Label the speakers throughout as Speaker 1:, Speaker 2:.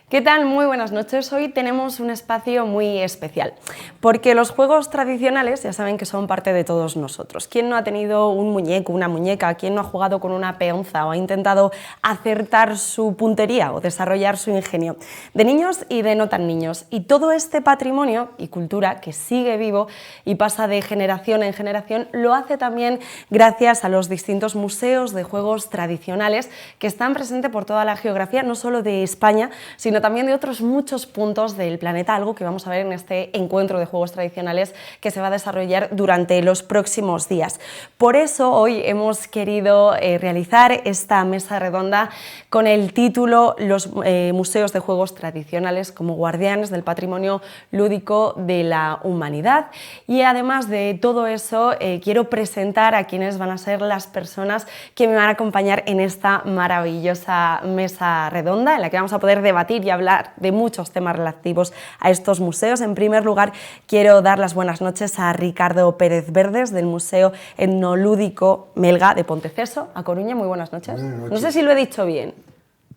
Speaker 1: ¿Qué tal? Muy buenas noches. Hoy tenemos un espacio muy especial, porque los juegos tradicionales ya saben que son parte de todos nosotros. ¿Quién no ha tenido un muñeco, una muñeca? ¿Quién no ha jugado con una peonza o ha intentado acertar su puntería o desarrollar su ingenio? De niños y de no tan niños. Y todo este patrimonio y cultura que sigue vivo y pasa de generación en generación, lo hace también gracias a los distintos museos de juegos tradicionales que están presentes por toda la geografía, no solo de España, sino también de otros muchos puntos del planeta, algo que vamos a ver en este encuentro de juegos tradicionales que se va a desarrollar durante los próximos días. Por eso hoy hemos querido realizar esta mesa redonda con el título Los museos de juegos tradicionales como guardianes del patrimonio lúdico de la humanidad. Y además de todo eso, quiero presentar a quienes van a ser las personas que me van a acompañar en esta maravillosa mesa redonda en la que vamos a poder debatir y hablar de muchos temas relativos a estos museos. En primer lugar, quiero dar las buenas noches a Ricardo Pérez Verdes del Museo Etnolúdico Melga de Ponteceso, a Coruña. Muy buenas noches.
Speaker 2: Buenas noches.
Speaker 1: No sé si lo he dicho bien.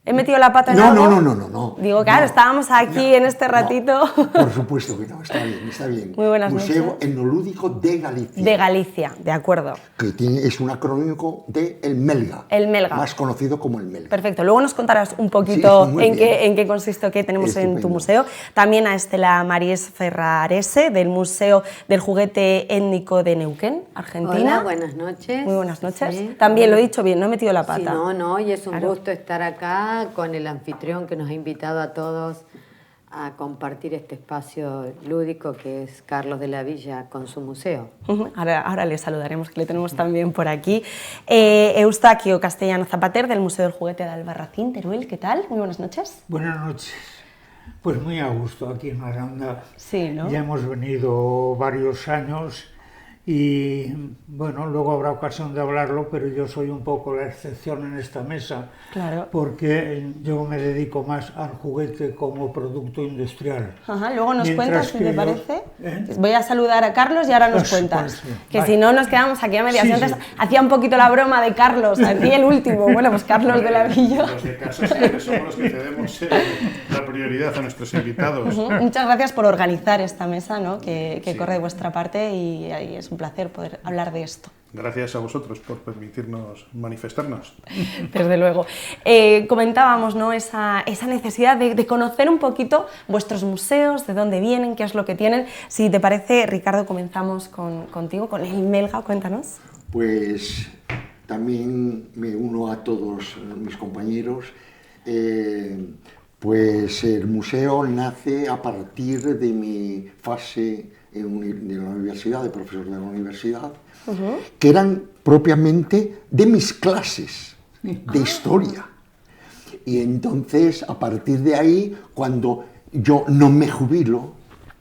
Speaker 1: ¿He metido la pata en
Speaker 2: No,
Speaker 1: algo?
Speaker 2: no.
Speaker 1: Digo, claro, estábamos aquí en este ratito.
Speaker 2: Por supuesto que no, está bien, está bien.
Speaker 1: Muy buenas
Speaker 2: Museo
Speaker 1: noches.
Speaker 2: Etnolúdico de Galicia.
Speaker 1: De Galicia, de acuerdo.
Speaker 2: Que es un acrónimo de El Melga.
Speaker 1: El Melga.
Speaker 2: Más conocido como El Melga.
Speaker 1: Perfecto, luego nos contarás un poquito
Speaker 2: Sí, muy
Speaker 1: en
Speaker 2: bien.
Speaker 1: qué consiste o qué tenemos en tu
Speaker 2: Estupendo.
Speaker 1: museo. También a Estela Maries Ferrarese del Museo del Juguete Étnico de Neuquén, Argentina.
Speaker 3: Hola, buenas noches.
Speaker 1: Muy buenas noches.
Speaker 3: Sí.
Speaker 1: También lo he dicho bien, no he metido la
Speaker 3: Sí,
Speaker 1: pata.
Speaker 3: no, y es un
Speaker 1: Claro.
Speaker 3: gusto estar acá con el anfitrión que nos ha invitado a todos a compartir este espacio lúdico que es Carlos de la Villa con su museo.
Speaker 1: Ahora le saludaremos, que le tenemos también por aquí. Eustaquio Castellano Zapater del Museo del Juguete de Albarracín, Teruel, ¿qué tal? Muy buenas noches.
Speaker 4: Buenas noches. Pues muy a gusto aquí en Aranda.
Speaker 1: Sí, ¿no?
Speaker 4: Ya hemos venido varios años y bueno, luego habrá ocasión de hablarlo, pero yo soy un poco la excepción en esta mesa,
Speaker 1: Claro.
Speaker 4: porque yo me dedico más al juguete como producto industrial.
Speaker 1: Ajá, luego nos
Speaker 4: Mientras
Speaker 1: cuentas, si
Speaker 4: que
Speaker 1: te
Speaker 4: yo-
Speaker 1: parece.
Speaker 4: ¿Eh?
Speaker 1: Voy a saludar a Carlos y ahora nos
Speaker 4: Pues,
Speaker 1: cuentas.
Speaker 4: pues,
Speaker 1: Que
Speaker 4: vale.
Speaker 1: si no nos quedamos aquí a medias.
Speaker 4: Sí,
Speaker 1: Antes
Speaker 4: sí.
Speaker 1: hacía un poquito la broma de Carlos, aquí el último. Bueno, pues Carlos de la Villa.
Speaker 5: Los de casa siempre somos los que cedemos la prioridad a nuestros invitados.
Speaker 1: Muchas gracias por organizar esta mesa, ¿no? que
Speaker 5: Sí.
Speaker 1: corre de vuestra parte y es un placer poder hablar de esto.
Speaker 5: Gracias a vosotros por permitirnos manifestarnos.
Speaker 1: Desde luego. Comentábamos, ¿no? esa necesidad de conocer un poquito vuestros museos, de dónde vienen, qué es lo que tienen. Si te parece, Ricardo, comenzamos contigo, con el Melga, cuéntanos.
Speaker 2: Pues también me uno a todos mis compañeros. Pues el museo nace a partir de mi fase de la universidad, de profesor de la universidad, que eran propiamente de mis clases de historia. Y entonces, a partir de ahí, cuando yo no me jubilo,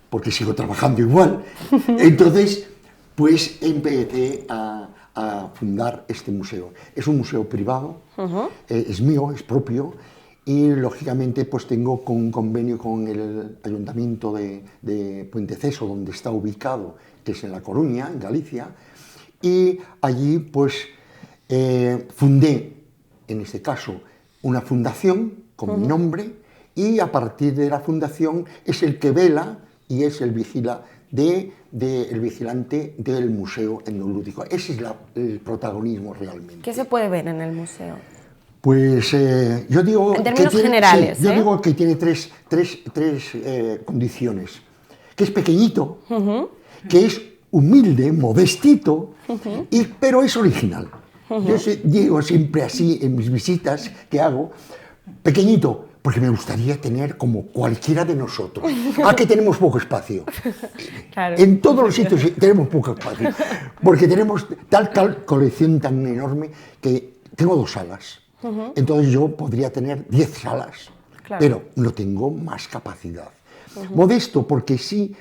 Speaker 2: porque sigo trabajando igual, entonces, pues empecé a fundar este museo. Es un museo privado, es mío, es propio, y lógicamente pues tengo un convenio con el Ayuntamiento de Ponteceso, donde está ubicado, que es en La Coruña, en Galicia, y allí pues fundé, en este caso, una fundación con mi nombre, y a partir de la fundación es el que vela y es el el vigilante del Museo Etnolúdico. Ese es el protagonismo realmente.
Speaker 1: ¿Qué se puede ver en el museo?
Speaker 2: Pues yo digo
Speaker 1: En términos
Speaker 2: que tiene,
Speaker 1: generales,
Speaker 2: sí, yo
Speaker 1: ¿eh?
Speaker 2: digo que tiene tres condiciones. Que es pequeñito, que es humilde, modestito, pero es original. Yo digo siempre así en mis visitas que hago, pequeñito, porque me gustaría tener como cualquiera de nosotros. Que tenemos poco espacio.
Speaker 1: Claro.
Speaker 2: En todos los sitios tenemos poco espacio, porque tenemos tal colección tan enorme que tengo 2 salas. Entonces yo podría tener 10 salas,
Speaker 1: Claro.
Speaker 2: pero no tengo más capacidad. Modesto, porque sí,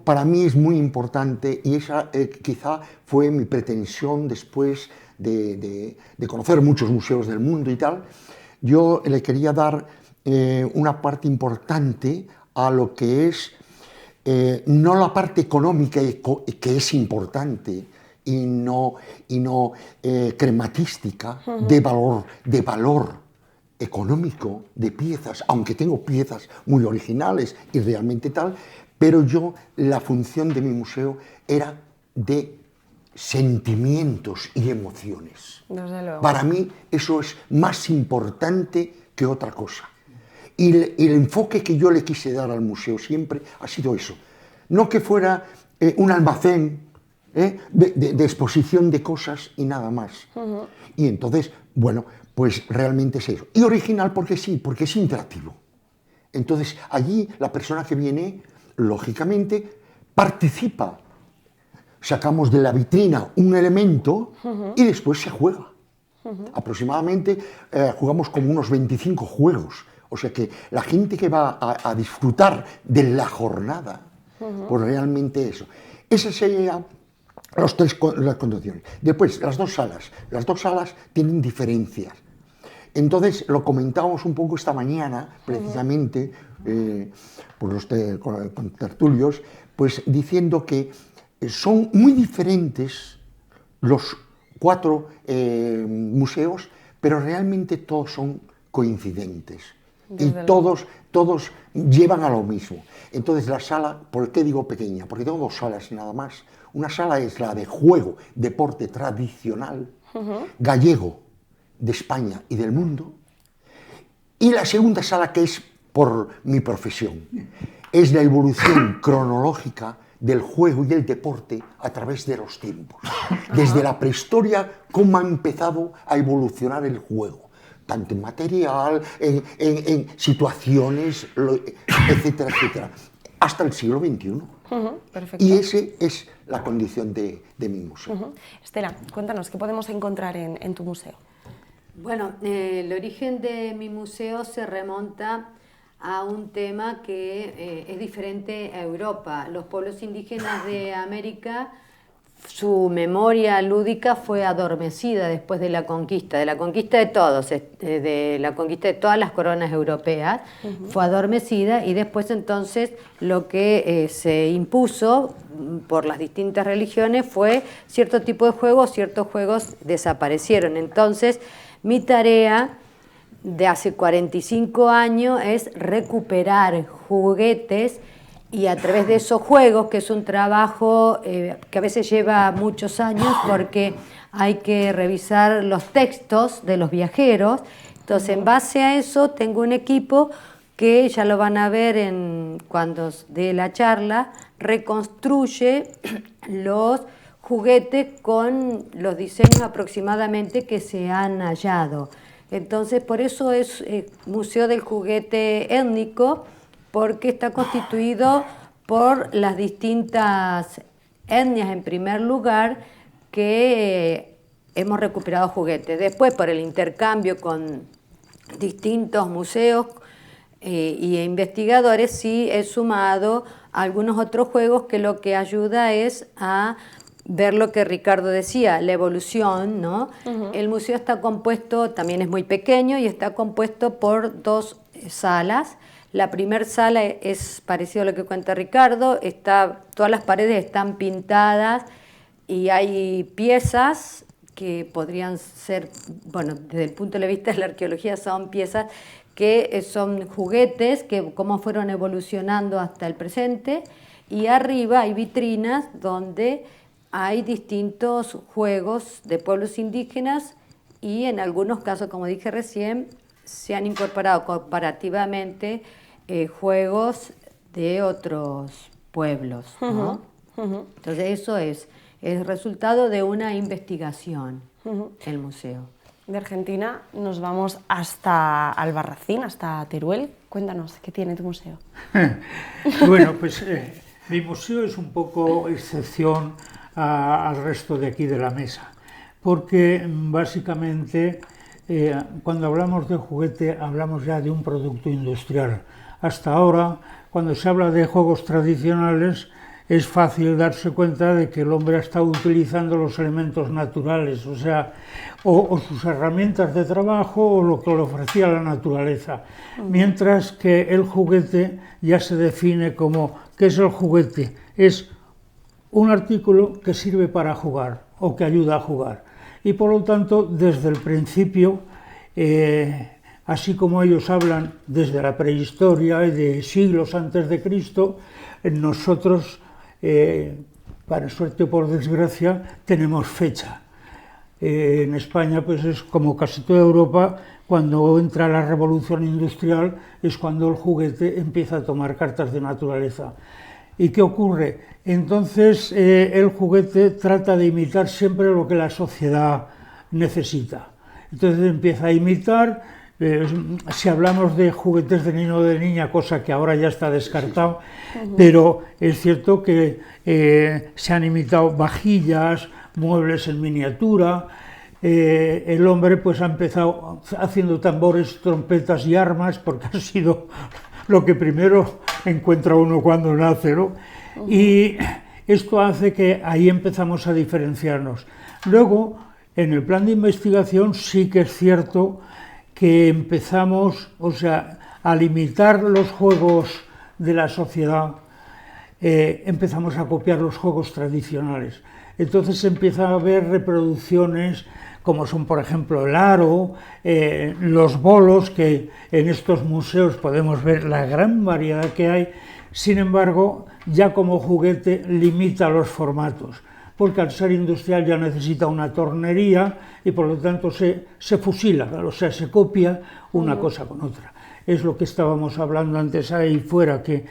Speaker 2: para mí es muy importante, y esa quizá fue mi pretensión después de conocer muchos museos del mundo y tal. Yo le quería dar una parte importante a lo que es, no la parte económica, que es importante, y no crematística, de valor económico de piezas, aunque tengo piezas muy originales y realmente tal, pero la función de mi museo era de sentimientos y emociones.
Speaker 1: Desde luego.
Speaker 2: Para mí eso es más importante que otra cosa. Y el enfoque que yo le quise dar al museo siempre ha sido eso. No que fuera un almacén de exposición de cosas y nada más. Y entonces, bueno, pues realmente es eso. Y original porque sí, porque es interactivo. Entonces allí la persona que viene, lógicamente, participa. Sacamos de la vitrina un elemento y después se juega. Aproximadamente jugamos como unos 25 juegos. O sea que la gente que va a disfrutar de la jornada, pues realmente eso. Esas serían las condiciones. Después, las dos salas. Las dos salas tienen diferencias. Entonces, lo comentábamos un poco esta mañana, precisamente, por los tertulios, pues diciendo que son muy diferentes los 4 museos, pero realmente todos son coincidentes. Y todos llevan a lo mismo. Entonces la sala, ¿por qué digo pequeña? Porque tengo 2 salas nada más. Una sala es la de juego, deporte tradicional, gallego, de España y del mundo. Y la segunda sala, que es por mi profesión, es la evolución cronológica del juego y el deporte a través de los tiempos. Desde la prehistoria, cómo ha empezado a evolucionar el juego, tanto en material, en situaciones, etcétera, etcétera, hasta el siglo XXI.
Speaker 1: Perfecto.
Speaker 2: Y esa es la condición de mi museo.
Speaker 1: Estela, cuéntanos, ¿qué podemos encontrar en tu museo?
Speaker 3: Bueno, el origen de mi museo se remonta a un tema que es diferente a Europa. Los pueblos indígenas de América, su memoria lúdica fue adormecida después de la conquista de todos, de la conquista de todas las coronas europeas, fue adormecida, y después entonces lo que se impuso por las distintas religiones fue cierto tipo de juegos, ciertos juegos desaparecieron. Entonces, mi tarea de hace 45 años es recuperar juguetes y a través de esos juegos, que es un trabajo que a veces lleva muchos años porque hay que revisar los textos de los viajeros. Entonces, en base a eso, tengo un equipo que ya lo van a ver cuando dé la charla, reconstruye los juguetes con los diseños aproximadamente que se han hallado. Entonces, por eso es Museo del Juguete Étnico, porque está constituido por las distintas etnias, en primer lugar, que hemos recuperado juguetes. Después, por el intercambio con distintos museos y investigadores, sí he sumado algunos otros juegos que lo que ayuda es a ver lo que Ricardo decía, la evolución, ¿no? El museo está compuesto, también es muy pequeño, y está compuesto por 2 salas. La primera sala es parecido a lo que cuenta Ricardo, todas las paredes están pintadas y hay piezas que podrían ser, bueno, desde el punto de vista de la arqueología son piezas que son juguetes, que cómo fueron evolucionando hasta el presente, y arriba hay vitrinas donde hay distintos juegos de pueblos indígenas y en algunos casos, como dije recién, se han incorporado comparativamente juegos de otros pueblos, ¿no? Entonces eso es resultado de una investigación, el museo.
Speaker 1: De Argentina nos vamos hasta Albarracín, hasta Teruel. Cuéntanos, ¿qué tiene tu museo?
Speaker 4: Bueno, pues mi museo es un poco excepción al resto de aquí de la mesa, porque básicamente cuando hablamos de juguete hablamos ya de un producto industrial. Hasta ahora, cuando se habla de juegos tradicionales, es fácil darse cuenta de que el hombre ha estado utilizando los elementos naturales, o sea, o sus herramientas de trabajo o lo que le ofrecía la naturaleza, mientras que el juguete ya se define como, ¿qué es el juguete? Es un artículo que sirve para jugar o que ayuda a jugar. Y por lo tanto, desde el principio, así como ellos hablan desde la prehistoria y de siglos antes de Cristo, nosotros, para suerte o por desgracia, tenemos fecha. En España, pues es como casi toda Europa, cuando entra la revolución industrial es cuando el juguete empieza a tomar cartas de naturaleza. ¿Y qué ocurre? Entonces el juguete trata de imitar siempre lo que la sociedad necesita. Entonces empieza a imitar, si hablamos de juguetes de niño o de niña, cosa que ahora ya está descartado, pero es cierto que se han imitado vajillas, muebles en miniatura. El hombre pues ha empezado haciendo tambores, trompetas y armas, porque ha sido lo que primero encuentra uno cuando nace, ¿no? Y esto hace que ahí empezamos a diferenciarnos. Luego, en el plan de investigación sí que es cierto que empezamos, o sea, a limitar los juegos de la sociedad, empezamos a copiar los juegos tradicionales. Entonces empieza a haber reproducciones como son, por ejemplo, el aro, los bolos, que en estos museos podemos ver la gran variedad que hay. Sin embargo, ya como juguete limita los formatos, porque al ser industrial ya necesita una tornería y por lo tanto se fusila, o sea, se copia una cosa con otra. Es lo que estábamos hablando antes ahí fuera, que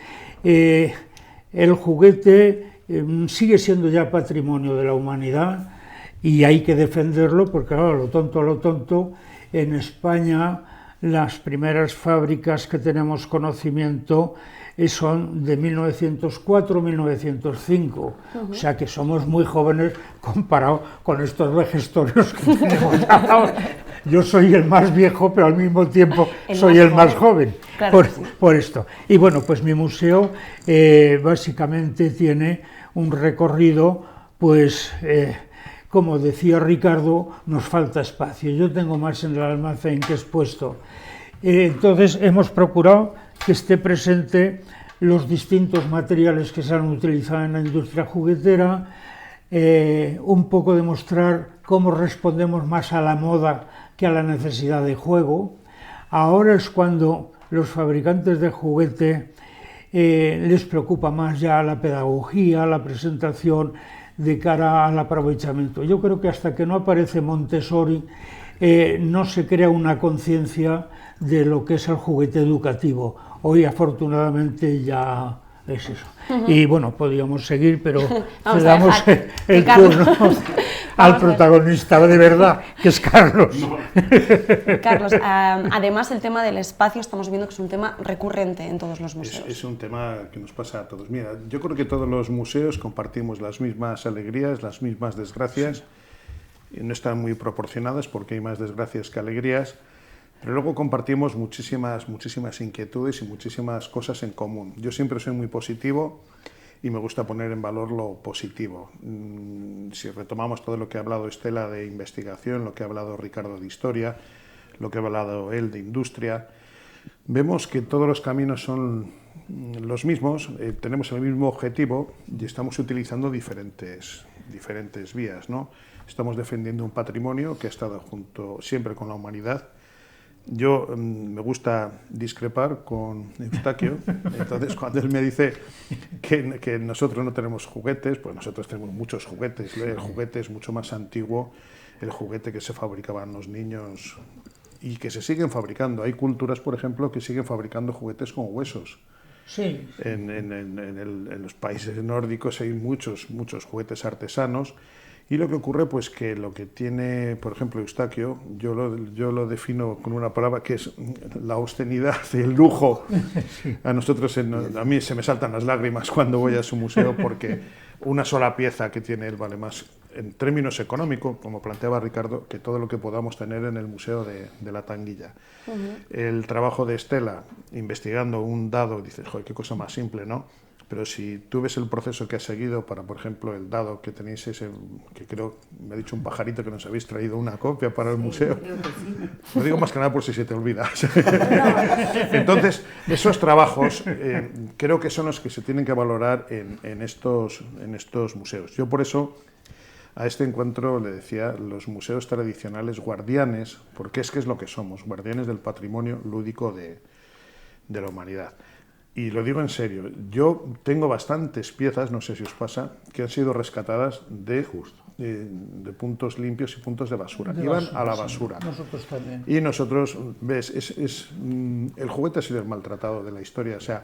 Speaker 4: el juguete sigue siendo ya patrimonio de la humanidad y hay que defenderlo porque, claro, a lo tonto, en España las primeras fábricas que tenemos conocimiento son de 1904-1905, o sea que somos muy jóvenes comparado con estos vejestorios que tenemos ahora. Yo soy el más viejo, pero al mismo tiempo soy el más joven, claro, por esto. Y bueno, pues mi museo básicamente tiene un recorrido, pues como decía Ricardo, nos falta espacio. Yo tengo más en el almacén que expuesto. Entonces hemos procurado que esté presente los distintos materiales que se han utilizado en la industria juguetera, un poco demostrar cómo respondemos más a la moda que a la necesidad de juego. Ahora es cuando los fabricantes de juguete les preocupa más ya la pedagogía, la presentación de cara al aprovechamiento. Yo creo que hasta que no aparece Montessori no se crea una conciencia de lo que es el juguete educativo. Hoy afortunadamente ya es eso. Y bueno, podríamos seguir, pero le damos el turno al protagonista de verdad, que es Carlos.
Speaker 1: Carlos, además el tema del espacio estamos viendo que es un tema recurrente en todos los museos.
Speaker 5: Es un tema que nos pasa a todos. Mira, yo creo que todos los museos compartimos las mismas alegrías, las mismas desgracias, y no están muy proporcionadas porque hay más desgracias que alegrías, pero luego compartimos muchísimas inquietudes y muchísimas cosas en común. Yo siempre soy muy positivo y me gusta poner en valor lo positivo. Si retomamos todo lo que ha hablado Estela de investigación, lo que ha hablado Ricardo de historia, lo que ha hablado él de industria, vemos que todos los caminos son los mismos, tenemos el mismo objetivo y estamos utilizando diferentes vías, ¿no? Estamos defendiendo un patrimonio que ha estado junto siempre con la humanidad. Yo me gusta discrepar con Eustaquio, entonces cuando él me dice que nosotros no tenemos juguetes, pues nosotros tenemos muchos juguetes. El juguete es mucho más antiguo, el juguete que se fabricaban los niños y que se siguen fabricando. Hay culturas, por ejemplo, que siguen fabricando juguetes con huesos.
Speaker 4: Sí.
Speaker 5: En los países nórdicos hay muchos juguetes artesanos. Y lo que ocurre, pues que lo que tiene, por ejemplo, Eustaquio, yo lo defino con una palabra que es la obscenidad, el lujo. Sí. A mí se me saltan las lágrimas cuando voy a su museo porque una sola pieza que tiene él vale más en términos económicos, como planteaba Ricardo, que todo lo que podamos tener en el Museo de la Tanguilla. El trabajo de Estela, investigando un dado, dices, joder, qué cosa más simple, ¿no? Pero si tú ves el proceso que ha seguido para, por ejemplo, el dado que tenéis ese, que creo, me ha dicho un pajarito que nos habéis traído una copia para el museo.
Speaker 3: Creo que sí.
Speaker 5: Lo digo más que nada por si se te olvida. Entonces, esos trabajos creo que son los que se tienen que valorar en estos museos. Yo por eso, A este encuentro le decía los museos tradicionales guardianes, porque es que es lo que somos, guardianes del patrimonio lúdico de la humanidad. Y lo digo en serio, yo tengo bastantes piezas, no sé si os pasa, que han sido rescatadas de puntos limpios y puntos de basura. Iban a la basura.
Speaker 4: Sí. Nosotros también.
Speaker 5: Y nosotros, ves, el juguete ha sido el maltratado de la historia. O sea,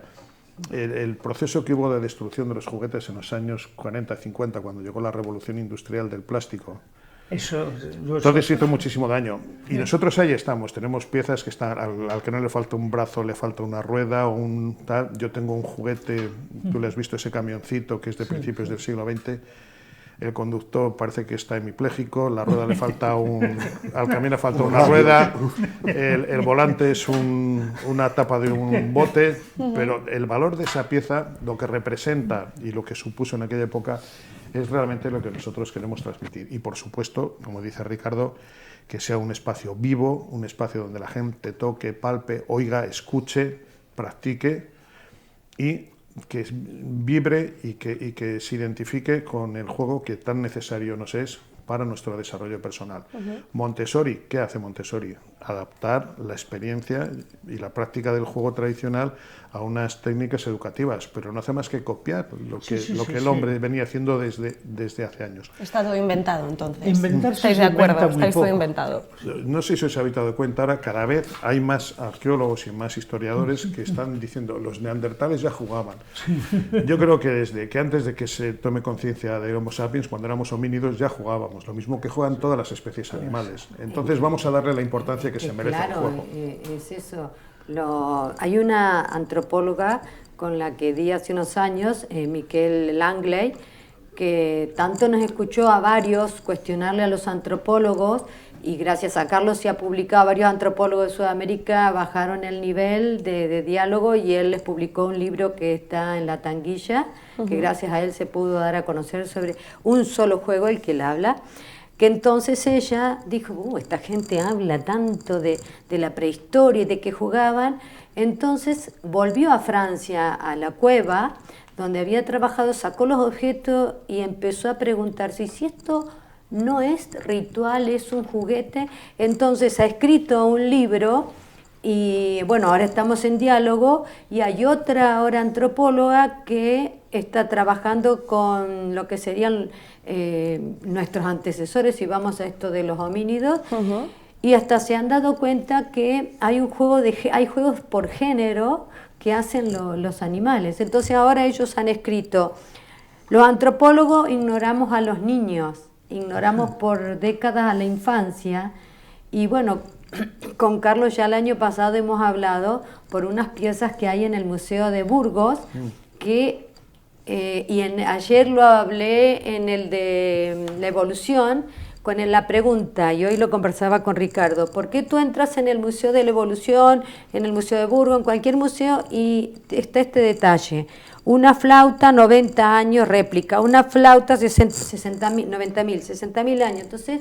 Speaker 5: el proceso que hubo de destrucción de los juguetes en los años 40, 50, cuando llegó la revolución industrial del plástico, entonces hizo muchísimo daño. Y nosotros ahí estamos, tenemos piezas que están, al que no le falta un brazo, le falta una rueda o un tal. Yo tengo un juguete, tú le has visto ese camioncito que es de principios del siglo XX, el conductor parece que está hemipléjico, la rueda le falta al camión le falta una rueda, el volante es una tapa de un bote, pero el valor de esa pieza, lo que representa y lo que supuso en aquella época, es realmente lo que nosotros queremos transmitir. Y por supuesto, como dice Ricardo, que sea un espacio vivo, un espacio donde la gente toque, palpe, oiga, escuche, practique y que vibre y que se identifique con el juego que tan necesario nos es para nuestro desarrollo personal. Montessori, ¿qué hace Montessori? Adaptar la experiencia y la práctica del juego tradicional a unas técnicas educativas, pero no hace más que copiar lo que el hombre venía haciendo desde hace años.
Speaker 1: Está todo inventado, entonces.
Speaker 4: Inventarse
Speaker 1: ¿Estáis de acuerdo?
Speaker 4: muy
Speaker 1: ¿Estáis todo
Speaker 4: poco.
Speaker 1: inventado?
Speaker 5: No sé si os habéis dado cuenta, ahora cada vez hay más arqueólogos y más historiadores que están diciendo los neandertales ya jugaban. Yo creo que antes de que se tome conciencia de Homo sapiens, cuando éramos homínidos ya jugábamos, lo mismo que juegan todas las especies animales. Entonces vamos a darle la importancia que se merece al juego.
Speaker 3: Es eso. Hay una antropóloga con la que di hace unos años, Miquel Langley, que tanto nos escuchó a varios cuestionarle a los antropólogos, y gracias a Carlos se ha publicado, varios antropólogos de Sudamérica bajaron el nivel de diálogo y él les publicó un libro que está en La Tanguilla, que gracias a él se pudo dar a conocer sobre un solo juego, el que él habla. Que entonces ella dijo, esta gente habla tanto de la prehistoria y de que jugaban. Entonces volvió a Francia, a la cueva, donde había trabajado, sacó los objetos y empezó a preguntarse, si esto no es ritual, es un juguete. Entonces ha escrito un libro y bueno, ahora estamos en diálogo y hay otra ahora antropóloga que está trabajando con lo que serían nuestros antecesores, si vamos a esto de los homínidos, y hasta se han dado cuenta que hay hay juegos por género que hacen los animales. Entonces ahora ellos han escrito, los antropólogos ignoramos a los niños, ignoramos por décadas a la infancia, y bueno, con Carlos ya el año pasado hemos hablado por unas piezas que hay en el Museo de Burgos, que ayer lo hablé en el de la evolución, con la pregunta, y hoy lo conversaba con Ricardo, ¿por qué tú entras en el Museo de la Evolución, en el Museo de Burgos, en cualquier museo, y está este detalle? Una flauta, 90 años, réplica, una flauta, 90.000 años. Entonces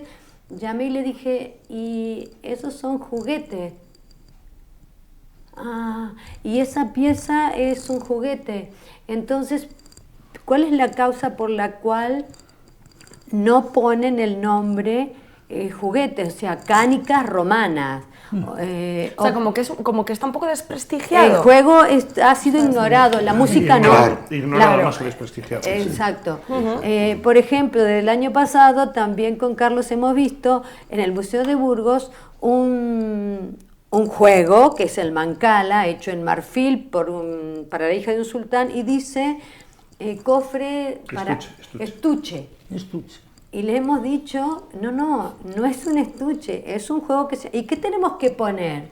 Speaker 3: llamé y le dije, y esos son juguetes. Ah, y esa pieza es un juguete. Entonces, ¿cuál es la causa por la cual no ponen el nombre juguetes? O sea, cánicas romanas.
Speaker 1: O sea, como que está un poco desprestigiado.
Speaker 3: El juego ha sido ignorado, la música no.
Speaker 5: Ignorado más que desprestigiado.
Speaker 3: Exacto. Por ejemplo, del año pasado también con Carlos hemos visto en el Museo de Burgos un juego que es el Mancala, hecho en marfil para la hija de un sultán, y dice cofre para estuche. Y le hemos dicho, no es un estuche, es un juego que ¿y qué tenemos que poner?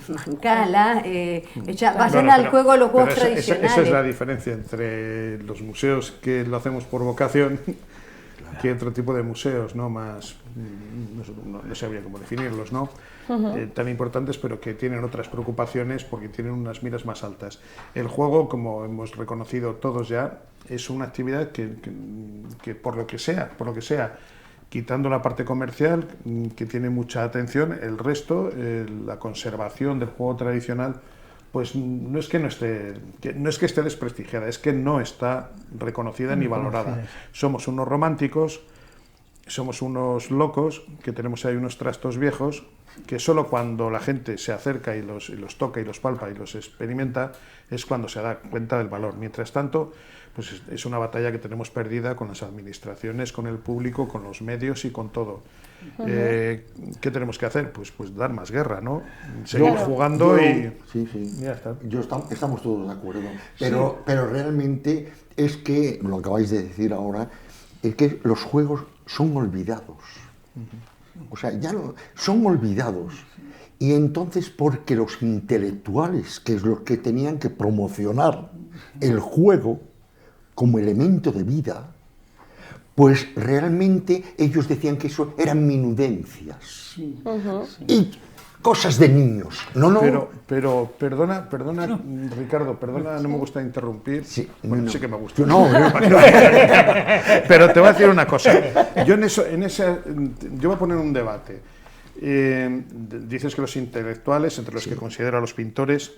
Speaker 3: Mancala, vayan al juego los juegos tradicionales.
Speaker 5: Esa es la diferencia entre los museos que lo hacemos por vocación que otro tipo de museos, ¿no? Más, no sabría cómo definirlos, ¿no? Tan importantes, pero que tienen otras preocupaciones porque tienen unas miras más altas. El juego, como hemos reconocido todos ya, es una actividad que por lo que sea, quitando la parte comercial, que tiene mucha atención, el resto, la conservación del juego tradicional, pues no es que no esté desprestigiada, es que no está reconocida ni valorada. Somos unos románticos, somos unos locos, que tenemos ahí unos trastos viejos, que solo cuando la gente se acerca y los toca y los palpa y los experimenta es cuando se da cuenta del valor. Mientras tanto, pues es una batalla que tenemos perdida con las administraciones, con el público, con los medios y con todo. ¿Qué tenemos que hacer? Pues dar más guerra, ¿no? Seguir jugando y...
Speaker 2: Sí, sí.
Speaker 5: Ya está.
Speaker 2: Estamos todos de acuerdo. Pero realmente es que, lo acabáis de decir ahora, es que los juegos son olvidados. O sea, ya no, son olvidados. Y entonces, porque los intelectuales, que es los que tenían que promocionar el juego como elemento de vida, pues realmente ellos decían que eso eran minudencias y cosas de niños.
Speaker 5: Pero perdona, Ricardo, no me gusta interrumpir.
Speaker 2: Sí,
Speaker 5: Sí que me gusta.
Speaker 2: No,
Speaker 5: pero te voy a decir una cosa. Yo voy a poner un debate. Dices que los intelectuales, entre los que considero a los pintores,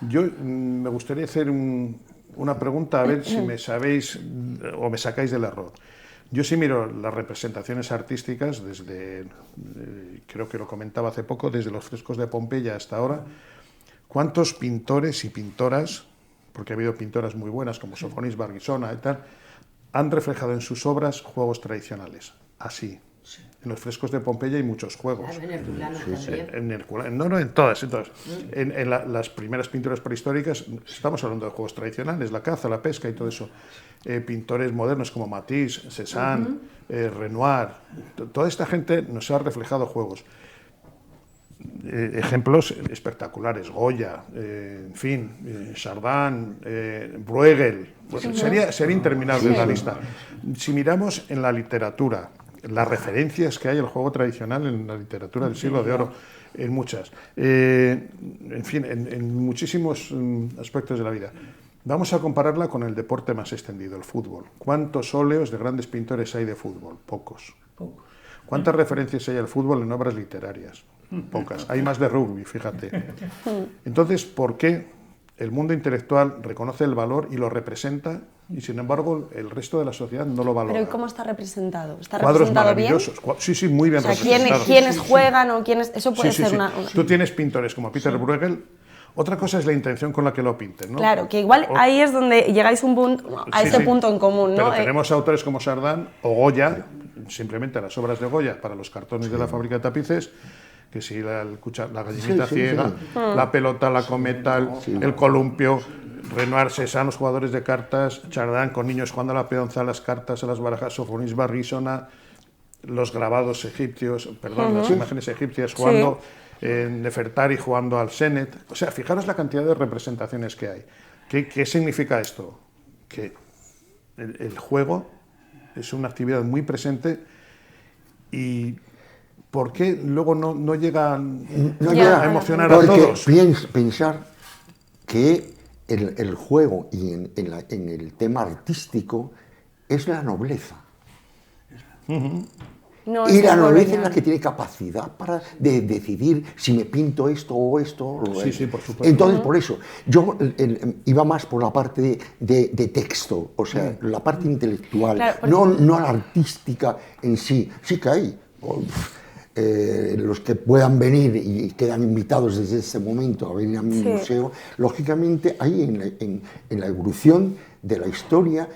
Speaker 5: yo me gustaría hacer una pregunta a ver si me sabéis o me sacáis del error. Yo sí miro las representaciones artísticas desde, creo que lo comentaba hace poco, desde los frescos de Pompeya hasta ahora. ¿Cuántos pintores y pintoras, porque ha habido pintoras muy buenas como Sofonis Barguisona y tal, han reflejado en sus obras juegos tradicionales? Así. En los frescos de Pompeya hay muchos juegos.
Speaker 3: En Herculano también.
Speaker 5: En todas. En las primeras pinturas prehistóricas estamos hablando de juegos tradicionales, la caza, la pesca y todo eso. Pintores modernos como Matisse, Cézanne, Renoir, toda esta gente nos ha reflejado juegos. Ejemplos espectaculares, Goya, en fin, Chardin, Bruegel, pues sería interminable la lista. Si miramos en la literatura, las referencias que hay al juego tradicional en la literatura del siglo de oro, en muchas, en fin, en muchísimos aspectos de la vida. Vamos a compararla con el deporte más extendido, el fútbol. ¿Cuántos óleos de grandes pintores hay de fútbol? Pocos. ¿Cuántas referencias hay al fútbol en obras literarias? Pocas. Hay más de rugby, fíjate. Entonces, ¿por qué el mundo intelectual reconoce el valor y lo representa, y sin embargo el resto de la sociedad no lo valora?
Speaker 1: Pero ¿y cómo está representado? ¿Está
Speaker 5: Cuadros
Speaker 1: representado bien?
Speaker 5: maravillosos. Sí, muy bien representados.
Speaker 1: ¿Quiénes juegan o quiénes...? Eso puede ser una...
Speaker 5: Tú tienes pintores como Peter Bruegel. Otra cosa es la intención con la que lo pinten, ¿no?
Speaker 1: Claro, que igual ahí es donde llegáis a ese punto en común, ¿no?
Speaker 5: Pero tenemos autores como Chardin o Goya, simplemente las obras de Goya para los cartones de la fábrica de tapices, que si la gallinita ciega, la pelota, la cometa, el columpio, Renoir, Cézanne, los jugadores de cartas, Chardin con niños jugando a la peonza, a las cartas, a las barajas, Sofonis Barguisona, los grabados egipcios, las imágenes egipcias jugando... Nefertari jugando al Senet. O sea, fijaros la cantidad de representaciones que hay. ¿Qué significa esto? Que el juego es una actividad muy presente y ¿por qué luego no llega a emocionar a todos?
Speaker 2: Pensar que el juego y en el tema artístico es la nobleza.
Speaker 1: No,
Speaker 2: y la nobleza es la que tiene capacidad de decidir si me pinto esto o esto.
Speaker 5: Sí, por supuesto.
Speaker 2: Entonces, por eso, yo iba más por la parte de texto, o sea, la parte intelectual, claro, no la artística en sí. Sí que hay los que puedan venir y quedan invitados desde ese momento a venir a mi museo, lógicamente hay en la evolución de la historia.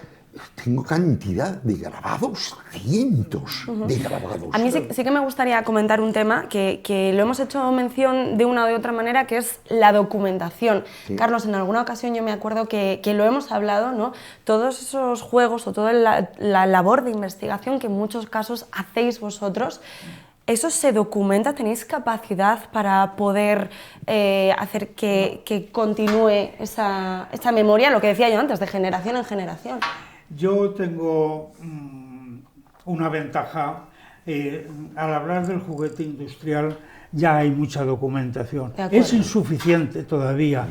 Speaker 2: Tengo cantidad de grabados, cientos de grabados.
Speaker 1: A mí sí que me gustaría comentar un tema que lo hemos hecho mención de una o de otra manera, que es la documentación. Sí. Carlos, en alguna ocasión yo me acuerdo que lo hemos hablado, ¿no? Todos esos juegos o toda la labor de investigación que en muchos casos hacéis vosotros, ¿eso se documenta? ¿Tenéis capacidad para poder hacer que continúe esa memoria, lo que decía yo antes, de generación en generación?
Speaker 4: Yo tengo una ventaja. Al hablar del juguete industrial ya hay mucha documentación. Es insuficiente todavía,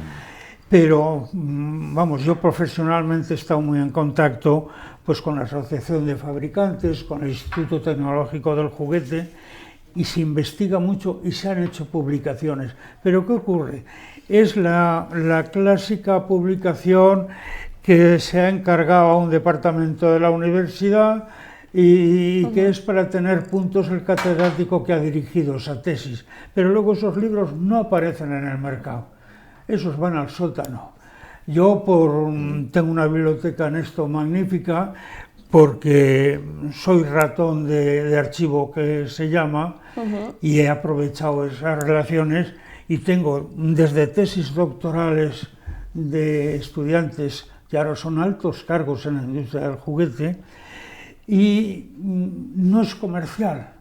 Speaker 4: pero vamos, yo profesionalmente he estado muy en contacto pues, con la Asociación de Fabricantes, con el Instituto Tecnológico del Juguete, y se investiga mucho y se han hecho publicaciones. Pero ¿qué ocurre? Es la clásica publicación que se ha encargado a un departamento de la universidad y que es para tener puntos el catedrático que ha dirigido esa tesis. Pero luego esos libros no aparecen en el mercado, esos van al sótano. Yo tengo una biblioteca en esto magnífica, porque soy ratón de archivo, que se llama, y he aprovechado esas relaciones y tengo desde tesis doctorales de estudiantes que ahora son altos cargos en la industria del juguete, y no es comercial.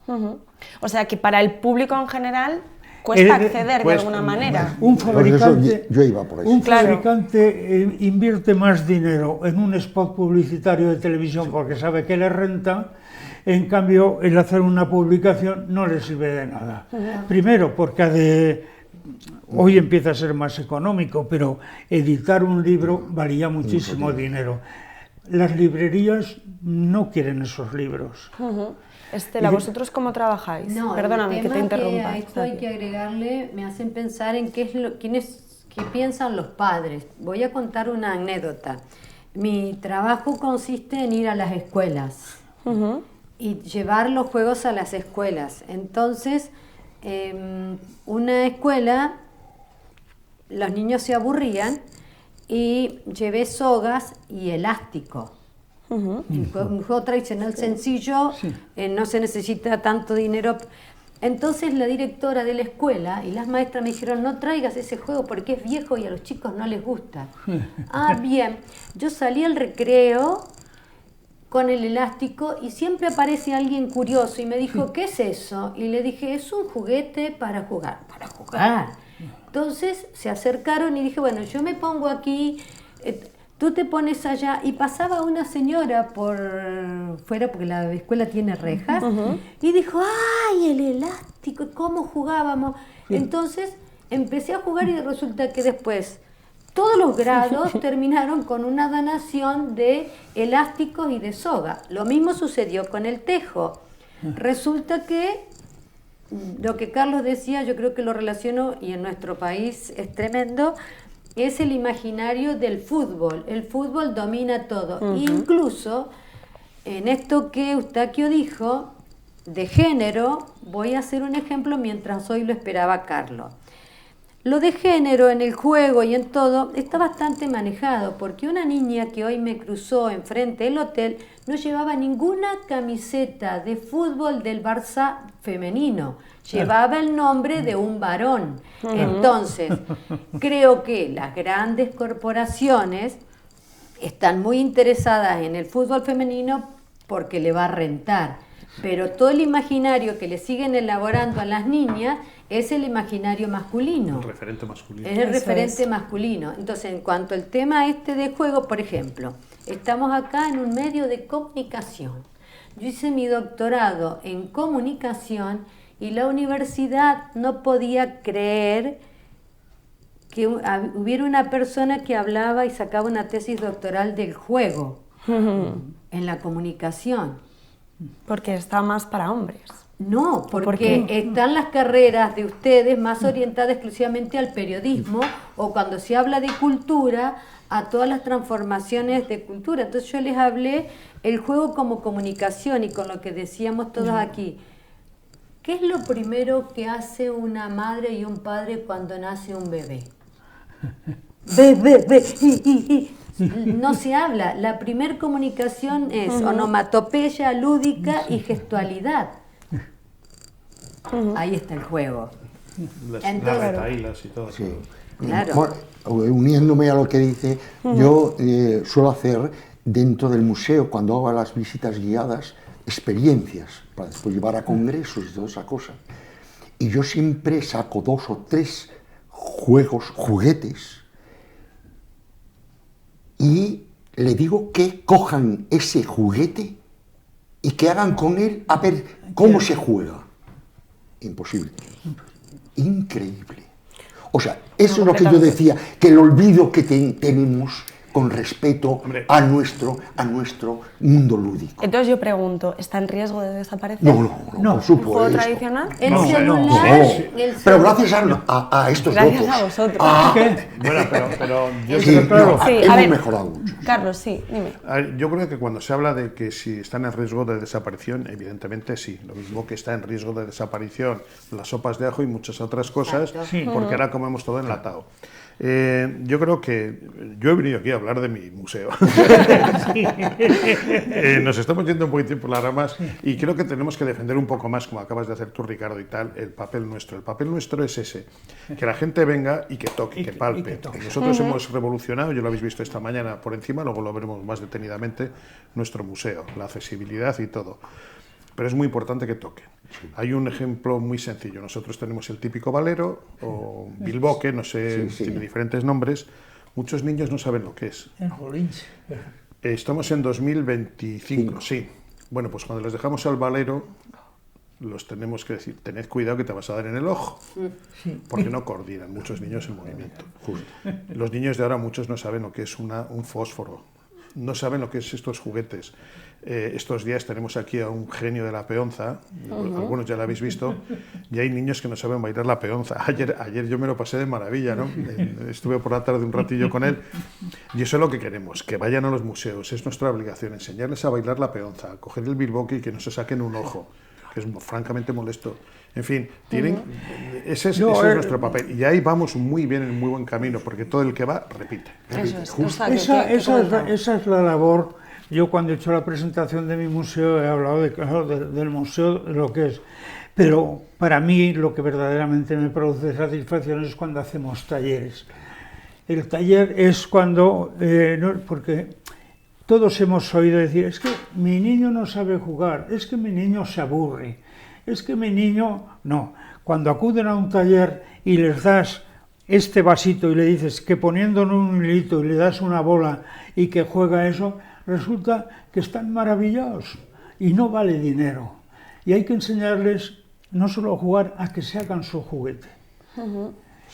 Speaker 1: O sea que para el público en general cuesta acceder de alguna manera.
Speaker 4: Un fabricante,
Speaker 2: yo iba por eso.
Speaker 4: un fabricante invierte más dinero en un spot publicitario de televisión porque sabe que le renta. En cambio, el hacer una publicación no le sirve de nada. Primero, porque hoy empieza a ser más económico, pero editar un libro valía muchísimo dinero. Las librerías no quieren esos libros.
Speaker 1: Estela, ¿vosotros cómo trabajáis?
Speaker 3: No,
Speaker 1: perdóname que te interrumpa.
Speaker 3: a esto hay que agregarle, me hacen pensar en qué piensan los padres. Voy a contar una anécdota. Mi trabajo consiste en ir a las escuelas y llevar los juegos a las escuelas. Entonces, una escuela, los niños se aburrían y llevé sogas y elástico. Un juego tradicional sencillo, no se necesita tanto dinero. Entonces la directora de la escuela y las maestras me dijeron: no traigas ese juego porque es viejo y a los chicos no les gusta. Ah, bien. Yo salí al recreo con el elástico y siempre aparece alguien curioso y me dijo: ¿qué es eso? Y le dije: es un juguete para jugar. Para jugar. Entonces se acercaron y dije: bueno, yo me pongo aquí, tú te pones allá. Y pasaba una señora por fuera, porque la escuela tiene rejas, y dijo: ¡ay, el elástico! ¿Cómo jugábamos? Entonces empecé a jugar y resulta que después todos los grados terminaron con una donación de elásticos y de soga. Lo mismo sucedió con el tejo. Resulta que lo que Carlos decía, yo creo que lo relaciono, y en nuestro país es tremendo, es el imaginario del fútbol. El fútbol domina todo. Incluso en esto que Eustaquio dijo, de género, voy a hacer un ejemplo mientras hoy lo esperaba Carlos. Lo de género en el juego y en todo está bastante manejado, porque una niña que hoy me cruzó enfrente del hotel no llevaba ninguna camiseta de fútbol del Barça femenino, llevaba el nombre de un varón. Entonces, creo que las grandes corporaciones están muy interesadas en el fútbol femenino porque le va a rentar, pero todo el imaginario que le siguen elaborando a las niñas es el imaginario masculino.
Speaker 5: El referente masculino.
Speaker 3: Es el referente masculino. Entonces, en cuanto al tema este de juego, por ejemplo, estamos acá en un medio de comunicación. Yo hice mi doctorado en comunicación y la universidad no podía creer que hubiera una persona que hablaba y sacaba una tesis doctoral del juego en la comunicación.
Speaker 1: Porque está más para hombres.
Speaker 3: No, porque están las carreras de ustedes más orientadas exclusivamente al periodismo o cuando se habla de cultura, a todas las transformaciones de cultura. Entonces yo les hablé el juego como comunicación y con lo que decíamos todos aquí. ¿Qué es lo primero que hace una madre y un padre cuando nace un bebé? No se habla. La primer comunicación es onomatopeya, lúdica y gestualidad. Ahí está el juego.
Speaker 5: Las retahílas y todo.
Speaker 2: Sí.
Speaker 3: Claro.
Speaker 2: Bueno, uniéndome a lo que dice, yo suelo hacer dentro del museo, cuando hago las visitas guiadas, experiencias para después llevar a congresos y toda esa cosa. Y yo siempre saco 2 o 3 juguetes, y le digo que cojan ese juguete y que hagan con él a ver cómo se juega. Imposible. Increíble. O sea, eso es lo que yo decía, que el olvido que tenemos con respeto
Speaker 5: Hombre.
Speaker 2: a nuestro mundo lúdico.
Speaker 1: Entonces yo pregunto, ¿está en riesgo de desaparecer?
Speaker 2: No, por
Speaker 1: ¿Un juego
Speaker 2: supuesto.
Speaker 1: tradicional?
Speaker 3: El
Speaker 4: No,
Speaker 3: celular,
Speaker 2: No,
Speaker 3: el
Speaker 2: pero
Speaker 3: celu-
Speaker 2: gracias a estos
Speaker 1: Gracias
Speaker 2: votos.
Speaker 1: a vosotros.
Speaker 5: Bueno, pero yo
Speaker 2: Sí,
Speaker 5: creo, claro,
Speaker 2: no,
Speaker 1: Sí, a
Speaker 2: hemos
Speaker 1: ver.
Speaker 2: mejorado mucho.
Speaker 1: Carlos, sí, dime.
Speaker 5: yo creo que cuando se habla de que si están en riesgo de desaparición, evidentemente sí. Lo mismo que está en riesgo de desaparición las sopas de ajo y muchas otras cosas,
Speaker 3: Exacto.
Speaker 4: Sí.
Speaker 5: porque ahora comemos todo enlatado. Yo creo que yo he venido aquí a hablar de mi museo. Nos estamos yendo un poquitín por las ramas y creo que tenemos que defender un poco más, como acabas de hacer tú, Ricardo, y tal, el papel nuestro. El papel nuestro es ese, que la gente venga y que toque, que palpe.
Speaker 4: que toque.
Speaker 5: Nosotros hemos revolucionado, yo lo habéis visto esta mañana por encima, luego lo veremos más detenidamente, nuestro museo, la accesibilidad y todo. Pero es muy importante que toquen. Hay un ejemplo muy sencillo. Nosotros tenemos el típico valero o bilboque, no sé,
Speaker 2: Sí.
Speaker 5: tiene diferentes nombres. Muchos niños no saben lo que es.
Speaker 4: En Jolinche.
Speaker 5: Estamos en 2025, sí. Bueno, pues cuando les dejamos al valero, los tenemos que decir, tened cuidado que te vas a dar en el ojo, porque no coordinan muchos niños el movimiento. Los niños de ahora, muchos no saben lo que es un fósforo, no saben lo que es estos juguetes. Estos días tenemos aquí a un genio de la peonza, algunos ya lo habéis visto, y hay niños que no saben bailar la peonza. Ayer yo me lo pasé de maravilla, ¿no? Estuve por la tarde un ratillo con él, y eso es lo que queremos, que vayan a los museos, es nuestra obligación, enseñarles a bailar la peonza, a coger el bilboque y que no se saquen un ojo, que es francamente molesto. En fin, ese es nuestro papel, y ahí vamos muy bien, en muy buen camino, porque todo el que va, repite.
Speaker 1: Eso es. O sea, que-
Speaker 4: Esa es la labor. Yo cuando he hecho la presentación de mi museo he hablado del museo, de lo que es. Pero para mí lo que verdaderamente me produce satisfacción es cuando hacemos talleres. El taller es cuando, porque todos hemos oído decir, es que mi niño no sabe jugar, es que mi niño se aburre, es que mi niño... No, cuando acuden a un taller y les das este vasito y le dices que poniéndole un hilito y le das una bola y que juega eso, resulta que están maravillados y no vale dinero. Y hay que enseñarles no solo a jugar, a que se hagan su juguete.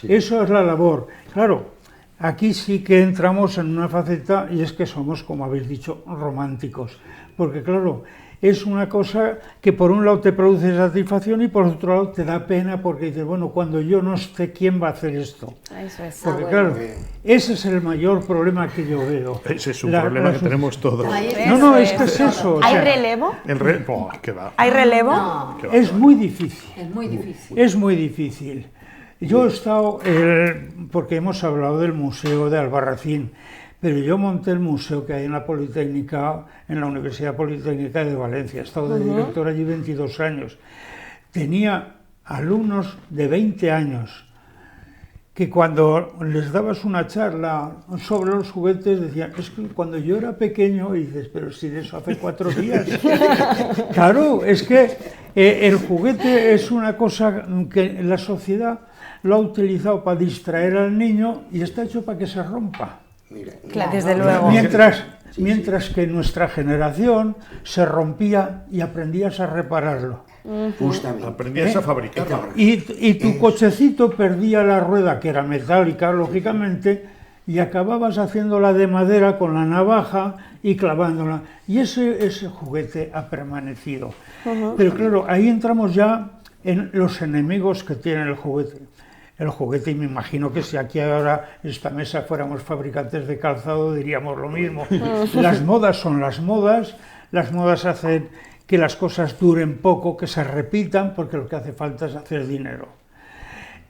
Speaker 4: Eso es la labor. Claro, aquí sí que entramos en una faceta y es que somos, como habéis dicho, románticos. Porque claro, es una cosa que por un lado te produce satisfacción y por otro lado te da pena porque dices, bueno, cuando yo no esté, ¿quién va a hacer esto?
Speaker 1: Eso es.
Speaker 4: Porque
Speaker 3: bueno.
Speaker 4: claro, ese es el mayor problema que yo veo.
Speaker 5: Ese es un problema que tenemos todos.
Speaker 3: Ahí
Speaker 4: No,
Speaker 3: está.
Speaker 4: es que es eso. o
Speaker 1: ¿Hay
Speaker 4: sea,
Speaker 1: relevo?
Speaker 5: ¿Qué va?
Speaker 1: ¿Hay relevo?
Speaker 3: No,
Speaker 5: ¿Qué va?
Speaker 4: es muy difícil.
Speaker 3: es muy difícil.
Speaker 4: Es muy difícil. Yo he estado, porque hemos hablado del Museo de Albarracín, pero yo monté el museo que hay en la Politécnica, en la Universidad Politécnica de Valencia. He estado de director allí 22 años. Tenía alumnos de 20 años que cuando les dabas una charla sobre los juguetes decían, es que cuando yo era pequeño, y dices, pero si de eso hace 4 días. Claro, es que el juguete es una cosa que la sociedad lo ha utilizado para distraer al niño y está hecho para que se rompa.
Speaker 2: Mira,
Speaker 1: Claro, desde luego.
Speaker 4: Mientras que nuestra generación se rompía y aprendías a repararlo.
Speaker 2: justamente.
Speaker 5: Aprendías a fabricarlo.
Speaker 4: Y tu cochecito perdía la rueda, que era metálica, lógicamente, y acababas haciéndola de madera con la navaja y clavándola. Y ese juguete ha permanecido. Pero claro, ahí entramos ya en los enemigos que tiene el juguete. El juguete, y me imagino que si aquí ahora esta mesa fuéramos fabricantes de calzado diríamos lo mismo. Las modas son las modas hacen que las cosas duren poco, que se repitan, porque lo que hace falta es hacer dinero.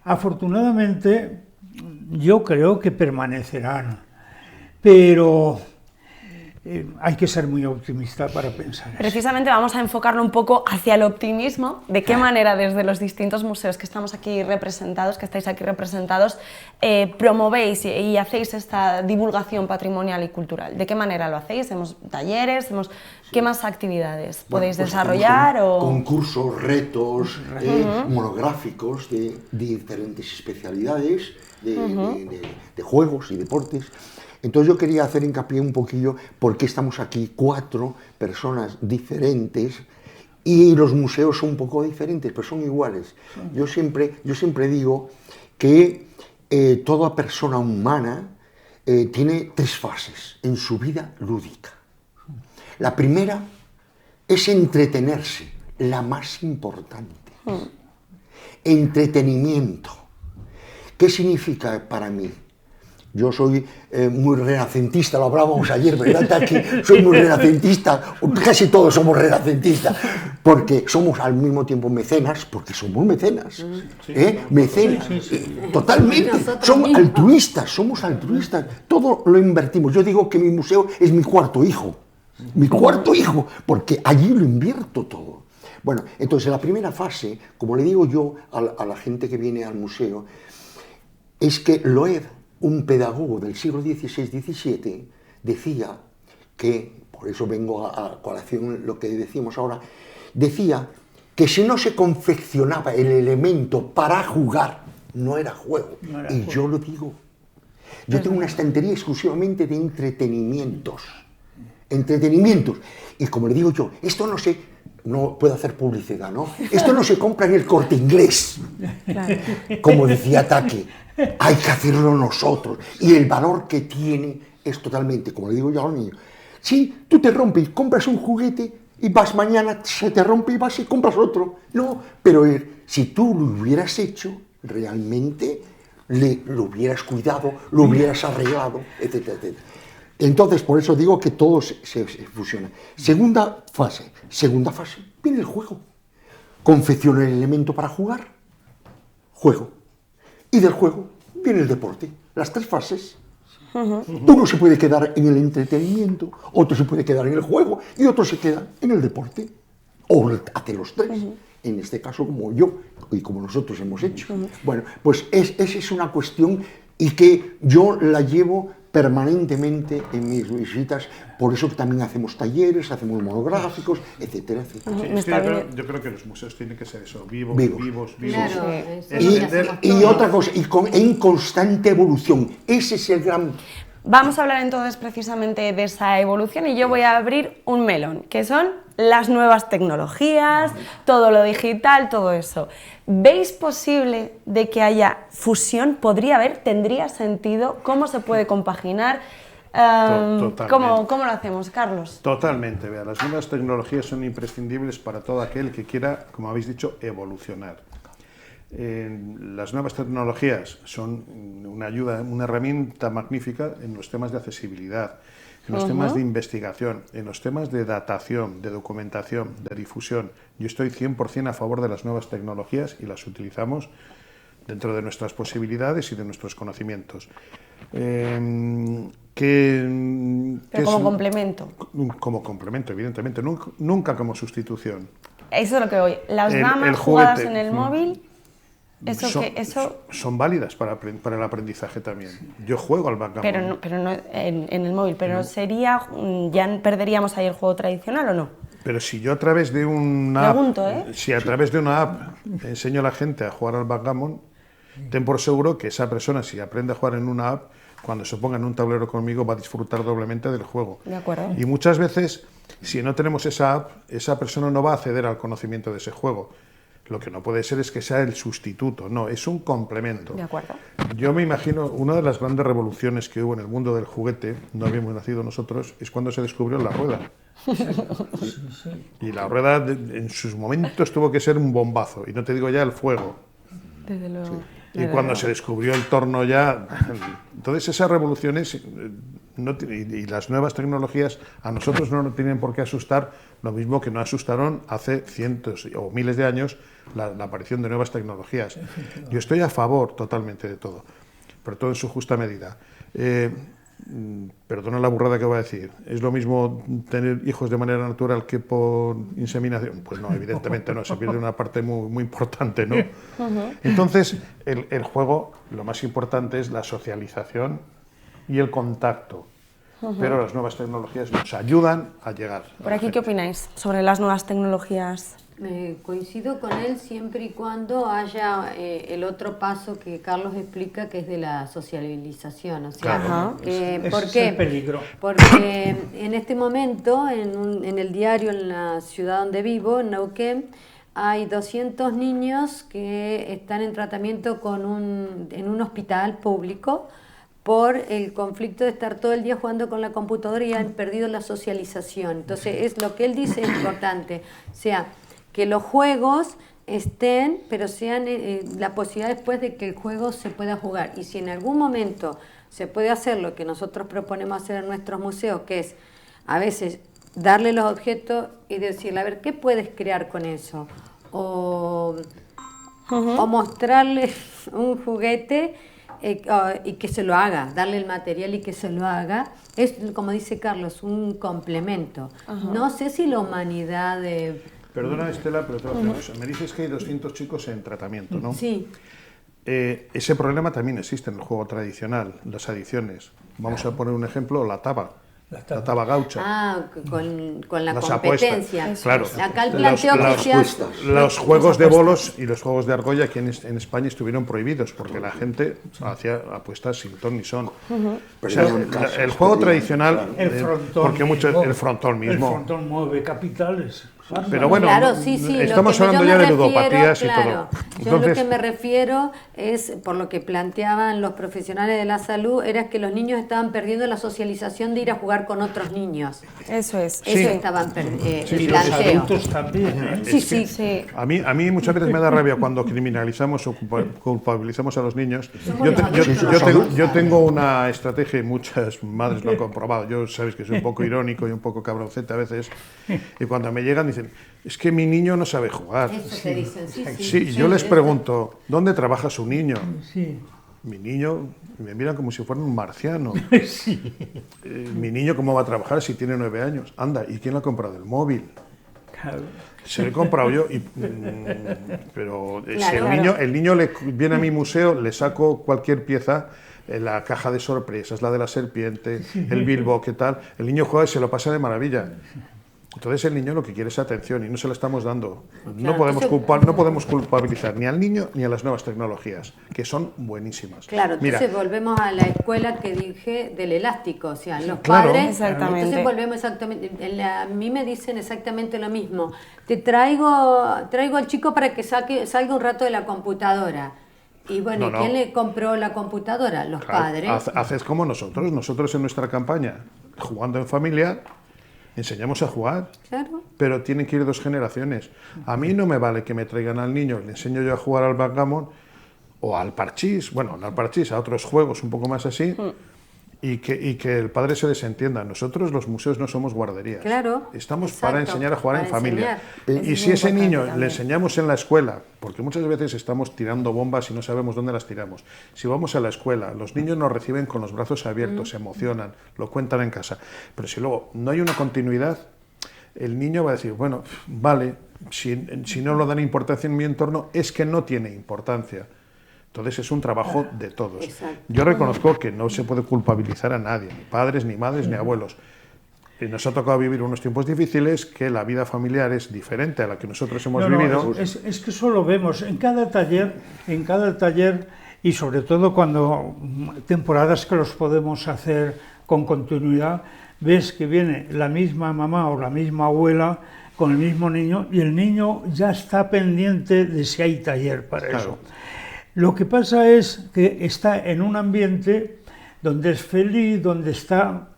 Speaker 4: Afortunadamente, yo creo que permanecerán, pero hay que ser muy optimista para pensar eso.
Speaker 1: Precisamente vamos a enfocarlo un poco hacia el optimismo, de qué manera desde los distintos museos que estamos aquí representados, que estáis aquí representados, promovéis y hacéis esta divulgación patrimonial y cultural. ¿De qué manera lo hacéis? ¿Hacemos talleres? ¿Qué más actividades podéis
Speaker 2: Bueno, pues
Speaker 1: desarrollar?
Speaker 2: hacemos
Speaker 1: O...
Speaker 2: concursos, retos, monográficos de diferentes especialidades, de juegos y deportes. Entonces yo quería hacer hincapié un poquillo por qué estamos aquí 4 personas diferentes y los museos son un poco diferentes, pero son iguales. Yo siempre digo que toda persona humana tiene 3 fases en su vida lúdica. La primera es entretenerse, la más importante. Entretenimiento. ¿Qué significa para mí? Yo soy muy renacentista, lo hablábamos ayer, ¿verdad, Taki? Soy muy renacentista, casi todos somos renacentistas, porque somos al mismo tiempo mecenas, porque somos mecenas, mecenas, totalmente, somos altruistas, todo lo invertimos. Yo digo que mi museo es mi cuarto hijo, porque allí lo invierto todo. Bueno, entonces la primera fase, como le digo yo a la gente que viene al museo, es que Loeb, un pedagogo del siglo XVI-XVII, decía que, por eso vengo a colación lo que decimos ahora, decía que si no se confeccionaba el elemento para jugar, no era juego. Y yo lo digo. Yo tengo una estantería exclusivamente de entretenimientos. Y como le digo yo, esto no puedo hacer publicidad, ¿no? Esto no se compra en el Corte Inglés. Claro. Como decía Taki, hay que hacerlo nosotros. Y el valor que tiene es totalmente, como le digo yo a los niños, sí, tú te rompes, compras un juguete y vas mañana, se te rompe y vas y compras otro. No, pero si tú lo hubieras hecho, realmente lo hubieras cuidado, lo hubieras arreglado, etcétera, etcétera. Entonces, por eso digo que todo se fusiona. Segunda fase, viene el juego. Confecciona el elemento para jugar, juego. Y del juego viene el deporte. Las 3 fases. Uno se puede quedar en el entretenimiento, otro se puede quedar en el juego y otro se queda en el deporte. O hace los 3. En este caso, como yo y como nosotros hemos hecho. Bueno, pues esa es una cuestión y que yo la llevo permanentemente en mis visitas, por eso que también hacemos talleres, hacemos monográficos, etcétera, etcétera.
Speaker 5: Yo creo que los museos tienen que ser eso, vivos.
Speaker 3: Claro,
Speaker 2: y otra cosa, en constante evolución. Ese es el gran...
Speaker 1: Vamos a hablar entonces precisamente de esa evolución y yo voy a abrir un melón, que son las nuevas tecnologías, todo lo digital, todo eso. ¿Veis posible de que haya fusión? ¿Podría haber? ¿Tendría sentido? ¿Cómo se puede compaginar? ¿Cómo lo hacemos, Carlos?
Speaker 5: Totalmente. Vea, las nuevas tecnologías son imprescindibles para todo aquel que quiera, como habéis dicho, evolucionar. Las nuevas tecnologías son una ayuda, una herramienta magnífica en los temas de accesibilidad, en los temas de investigación, en los temas de datación, de documentación, de difusión. Yo estoy 100% a favor de las nuevas tecnologías y las utilizamos dentro de nuestras posibilidades y de nuestros conocimientos.
Speaker 1: Pero como complemento.
Speaker 5: Como complemento, evidentemente, nunca como sustitución.
Speaker 1: Eso es lo que voy. Las damas jugadas en el móvil...
Speaker 5: Son válidas para el aprendizaje también. Yo juego al backgammon.
Speaker 1: Pero no en el móvil. Pero sería, ¿ya perderíamos ahí el juego tradicional o no?
Speaker 5: Pero si yo a través de una app enseño a la gente a jugar al backgammon, ten por seguro que esa persona, si aprende a jugar en una app, cuando se ponga en un tablero conmigo va a disfrutar doblemente del juego.
Speaker 1: De acuerdo.
Speaker 5: Y muchas veces, si no tenemos esa app, esa persona no va a acceder al conocimiento de ese juego. Lo que no puede ser es que sea el sustituto, no, es un complemento.
Speaker 1: De acuerdo.
Speaker 5: Yo me imagino, una de las grandes revoluciones que hubo en el mundo del juguete, no habíamos nacido nosotros, es cuando se descubrió la rueda. Y la rueda en sus momentos tuvo que ser un bombazo, y no te digo ya el fuego.
Speaker 1: Desde luego.
Speaker 5: Y cuando se descubrió el torno ya... Entonces esas revoluciones y las nuevas tecnologías a nosotros no nos tienen por qué asustar, lo mismo que no asustaron hace cientos o miles de años la aparición de nuevas tecnologías. Yo estoy a favor totalmente de todo, pero todo en su justa medida. Perdona la burrada que voy a decir, ¿es lo mismo tener hijos de manera natural que por inseminación? Pues no, evidentemente no, se pierde una parte muy importante, ¿no? Entonces, el juego, lo más importante es la socialización y el contacto, pero las nuevas tecnologías nos ayudan a llegar.
Speaker 1: ¿Por aquí qué opináis sobre las nuevas tecnologías?
Speaker 3: Coincido con él siempre y cuando haya el otro paso que Carlos explica, que es de la socialización. O sea, ¿por qué?
Speaker 4: Es el peligro.
Speaker 3: Porque en este momento, en el diario, en la ciudad donde vivo, en Neuquén, hay 200 niños que están en tratamiento en un hospital público por el conflicto de estar todo el día jugando con la computadora y han perdido la socialización. Entonces, es lo que él dice es importante, o sea, que los juegos estén, pero sean la posibilidad después de que el juego se pueda jugar. Y si en algún momento se puede hacer lo que nosotros proponemos hacer en nuestros museos, que es a veces darle los objetos y decirle, a ver, ¿qué puedes crear con eso? O mostrarle un juguete y que se lo haga, darle el material y que se lo haga, es, como dice Carlos, un complemento. No sé si la humanidad...
Speaker 5: Perdona, Estela, pero te voy a hacer una cosa. Me dices que hay 200 chicos en tratamiento, ¿no?
Speaker 3: Sí.
Speaker 5: Ese problema también existe en el juego tradicional, las adicciones. Vamos a poner un ejemplo, la taba gaucha.
Speaker 3: Ah, con la
Speaker 5: Las
Speaker 3: competencia.
Speaker 5: apuestas, claro.
Speaker 3: Acá el planteo que se hace...
Speaker 5: Los juegos de bolos y los juegos de argolla aquí en España estuvieron prohibidos porque la gente hacía apuestas sin ton ni son. O sea, el juego tradicional,
Speaker 4: El frontón
Speaker 5: porque el frontón mismo.
Speaker 4: El frontón mueve capitales.
Speaker 5: Pero bueno,
Speaker 3: claro, sí,
Speaker 5: estamos hablando ya de ludopatías y todo.
Speaker 3: Yo lo que me refiero es, por lo que planteaban los profesionales de la salud, era que los niños estaban perdiendo la socialización de ir a jugar con otros niños.
Speaker 1: Eso es.
Speaker 3: Eso estaban perdiendo.
Speaker 4: Y los adultos también, ¿eh?
Speaker 3: Sí.
Speaker 5: A mí muchas veces me da rabia cuando criminalizamos o culpabilizamos a los niños. Yo tengo una estrategia y muchas madres lo han comprobado. Yo sabéis que soy un poco irónico y un poco cabroncete a veces. Y cuando me llegan dicen, es que mi niño no sabe jugar.
Speaker 3: Eso te dicen,
Speaker 5: Sí, yo les pregunto, ¿dónde trabaja su niño?
Speaker 4: Sí.
Speaker 5: Mi niño, me miran como si fuera un marciano.
Speaker 4: Sí.
Speaker 5: Mi niño, ¿cómo va a trabajar si tiene 9 años? Anda, ¿y quién le ha comprado el móvil?
Speaker 4: Claro.
Speaker 5: Se lo he comprado yo, pero
Speaker 3: Claro,
Speaker 5: si el niño viene a mi museo, le saco cualquier pieza, la caja de sorpresas, la de la serpiente, el Bilbo, ¿qué tal? El niño juega y se lo pasa de maravilla. Entonces el niño lo que quiere es atención y no se la estamos dando. No podemos culpabilizar ni al niño ni a las nuevas tecnologías, que son buenísimas.
Speaker 3: Claro, entonces
Speaker 5: Mira,
Speaker 3: volvemos a la escuela que dije del elástico, o sea, los
Speaker 5: Claro.
Speaker 3: padres,
Speaker 1: Exactamente.
Speaker 3: entonces volvemos exactamente, a mí me dicen exactamente lo mismo, te traigo al chico para que salga un rato de la computadora. Y bueno,
Speaker 5: No.
Speaker 3: ¿quién le compró la computadora? Los padres.
Speaker 5: Haces como nosotros en nuestra campaña, jugando en familia, enseñamos a jugar.
Speaker 3: Claro.
Speaker 5: Pero tienen que ir 2 generaciones. A mí no me vale que me traigan al niño, le enseño yo a jugar al backgammon o al parchís, a otros juegos un poco más así, y que el padre se desentienda. Nosotros los museos no somos guarderías.
Speaker 3: Claro,
Speaker 5: Estamos
Speaker 3: exacto,
Speaker 5: para enseñar a jugar en
Speaker 3: para
Speaker 5: familia.
Speaker 3: enseñar.
Speaker 5: Y
Speaker 1: Eso
Speaker 5: si
Speaker 1: es
Speaker 5: ese
Speaker 1: muy
Speaker 5: niño
Speaker 1: importante
Speaker 5: le
Speaker 1: también.
Speaker 5: enseñamos en la escuela, porque muchas veces estamos tirando bombas y no sabemos dónde las tiramos. Si vamos a la escuela, los niños nos reciben con los brazos abiertos, se emocionan, lo cuentan en casa. Pero si luego no hay una continuidad, el niño va a decir, bueno, vale, si no lo dan importancia en mi entorno, es que no tiene importancia. Entonces es un trabajo de todos.
Speaker 3: Exacto.
Speaker 5: Yo reconozco que no se puede culpabilizar a nadie, ni padres, ni madres, ni abuelos. Nos ha tocado vivir unos tiempos difíciles, que la vida familiar es diferente a la que nosotros hemos vivido.
Speaker 4: Es que eso lo vemos en cada taller, y sobre todo cuando temporadas que los podemos hacer con continuidad, ves que viene la misma mamá o la misma abuela con el mismo niño y el niño ya está pendiente de si hay taller para eso. Lo que pasa es que está en un ambiente donde es feliz, donde está